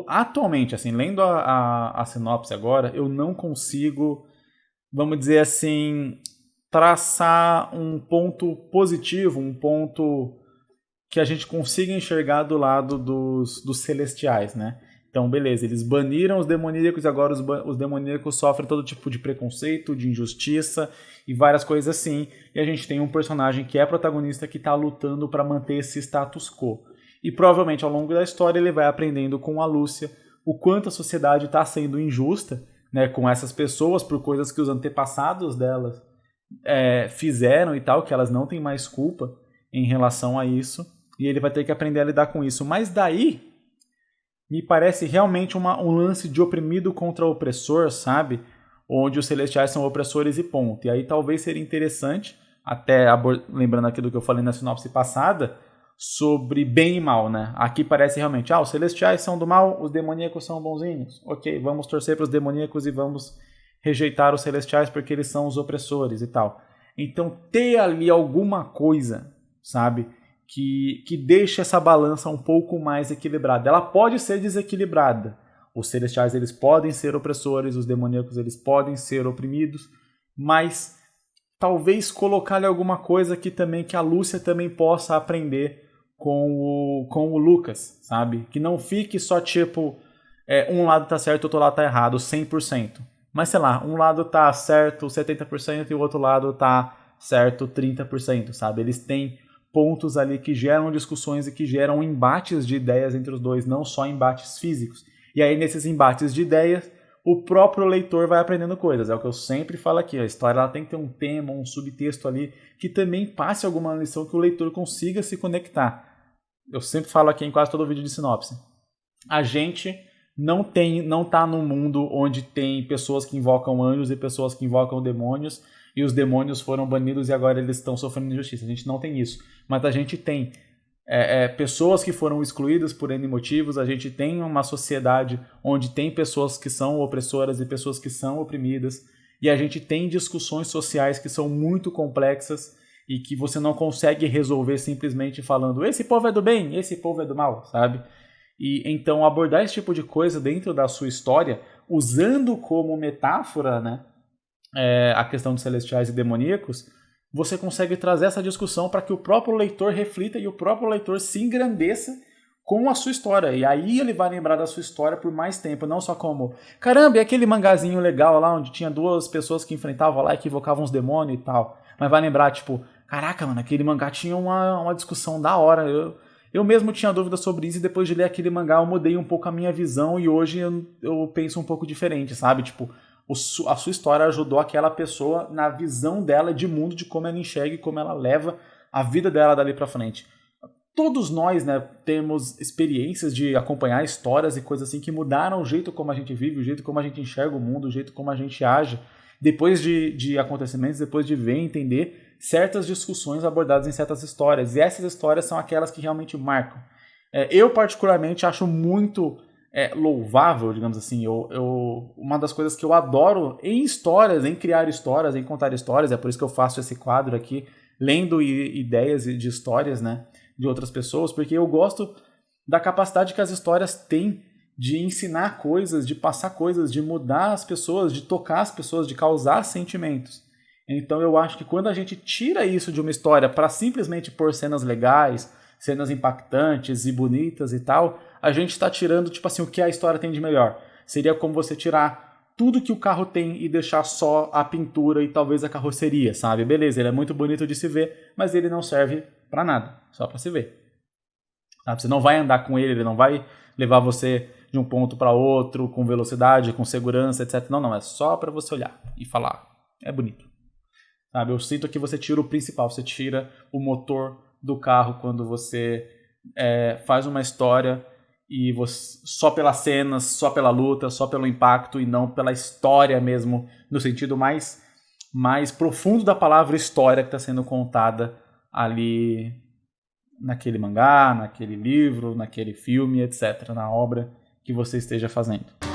Atualmente, assim, lendo a sinopse agora, eu não consigo, vamos dizer assim, traçar um ponto positivo, um ponto que a gente consiga enxergar do lado dos celestiais, né? Então, beleza, eles baniram os demoníacos e agora os demoníacos sofrem todo tipo de preconceito, de injustiça e várias coisas assim. E a gente tem um personagem que é protagonista que está lutando para manter esse status quo. E provavelmente ao longo da história ele vai aprendendo com a Lúcia o quanto a sociedade está sendo injusta, né, com essas pessoas por coisas que os antepassados delas fizeram e tal, que elas não têm mais culpa em relação a isso. E ele vai ter que aprender a lidar com isso. Mas daí, me parece realmente um lance de oprimido contra opressor, sabe? Onde os celestiais são opressores e ponto. E aí talvez seria interessante, até lembrando aqui do que eu falei na sinopse passada, sobre bem e mal, né? Aqui parece realmente, os celestiais são do mal, os demoníacos são bonzinhos. Ok, vamos torcer para os demoníacos e vamos rejeitar os celestiais porque eles são os opressores e tal. Então ter ali alguma coisa, sabe? Que deixe essa balança um pouco mais equilibrada. Ela pode ser desequilibrada. Os celestiais eles podem ser opressores, os demoníacos eles podem ser oprimidos, mas talvez colocar ali alguma coisa que a Lúcia também possa aprender com o Lucas, sabe? Que não fique só tipo um lado tá certo, outro lado tá errado, 100%. Mas sei lá, um lado tá certo 70% e o outro lado tá certo 30%, sabe? Eles têm pontos ali que geram discussões e que geram embates de ideias entre os dois, não só embates físicos. E aí, nesses embates de ideias, o próprio leitor vai aprendendo coisas. É o que eu sempre falo aqui, a história ela tem que ter um tema, um subtexto ali, que também passe alguma lição que o leitor consiga se conectar. Eu sempre falo aqui em quase todo vídeo de sinopse. A gente não tá num mundo onde tem pessoas que invocam anjos e pessoas que invocam demônios, e os demônios foram banidos e agora eles estão sofrendo injustiça. A gente não tem isso. Mas a gente tem pessoas que foram excluídas por N motivos, a gente tem uma sociedade onde tem pessoas que são opressoras e pessoas que são oprimidas, e a gente tem discussões sociais que são muito complexas e que você não consegue resolver simplesmente falando esse povo é do bem, esse povo é do mal, sabe? E então abordar esse tipo de coisa dentro da sua história, usando como metáfora, né, a questão dos celestiais e demoníacos, você consegue trazer essa discussão para que o próprio leitor reflita e o próprio leitor se engrandeça com a sua história. E aí ele vai lembrar da sua história por mais tempo, não só como, caramba, e aquele mangazinho legal lá onde tinha duas pessoas que enfrentavam lá e que invocavam os demônios e tal. Mas vai lembrar, tipo, caraca, mano, aquele mangá tinha uma discussão da hora. Eu mesmo tinha dúvida sobre isso e depois de ler aquele mangá eu mudei um pouco a minha visão e hoje eu penso um pouco diferente, sabe? Tipo, a sua história ajudou aquela pessoa na visão dela de mundo, de como ela enxerga e como ela leva a vida dela dali pra frente. Todos nós, né, temos experiências de acompanhar histórias e coisas assim que mudaram o jeito como a gente vive, o jeito como a gente enxerga o mundo, o jeito como a gente age, depois de acontecimentos, depois de ver e entender certas discussões abordadas em certas histórias. E essas histórias são aquelas que realmente marcam. Eu, particularmente, acho muito louvável, digamos assim. Uma das coisas que eu adoro em histórias, em criar histórias, em contar histórias, é por isso que eu faço esse quadro aqui, lendo ideias de histórias, né, de outras pessoas, porque eu gosto da capacidade que as histórias têm de ensinar coisas, de passar coisas, de mudar as pessoas, de tocar as pessoas, de causar sentimentos. Então eu acho que quando a gente tira isso de uma história para simplesmente pôr cenas legais, cenas impactantes e bonitas e tal, a gente está tirando, tipo assim, o que a história tem de melhor. Seria como você tirar tudo que o carro tem e deixar só a pintura e talvez a carroceria, sabe? Beleza, ele é muito bonito de se ver, mas ele não serve para nada, só para se ver. Sabe? Você não vai andar com ele, ele não vai levar você de um ponto para outro com velocidade, com segurança, etc. Não, é só para você olhar e falar. É bonito. Sabe? Eu sinto que você tira o principal, você tira o motor do carro quando você faz uma história e você, só pelas cenas, só pela luta, só pelo impacto e não pela história mesmo, no sentido mais profundo da palavra história que está sendo contada ali naquele mangá, naquele livro, naquele filme, etc., na obra que você esteja fazendo.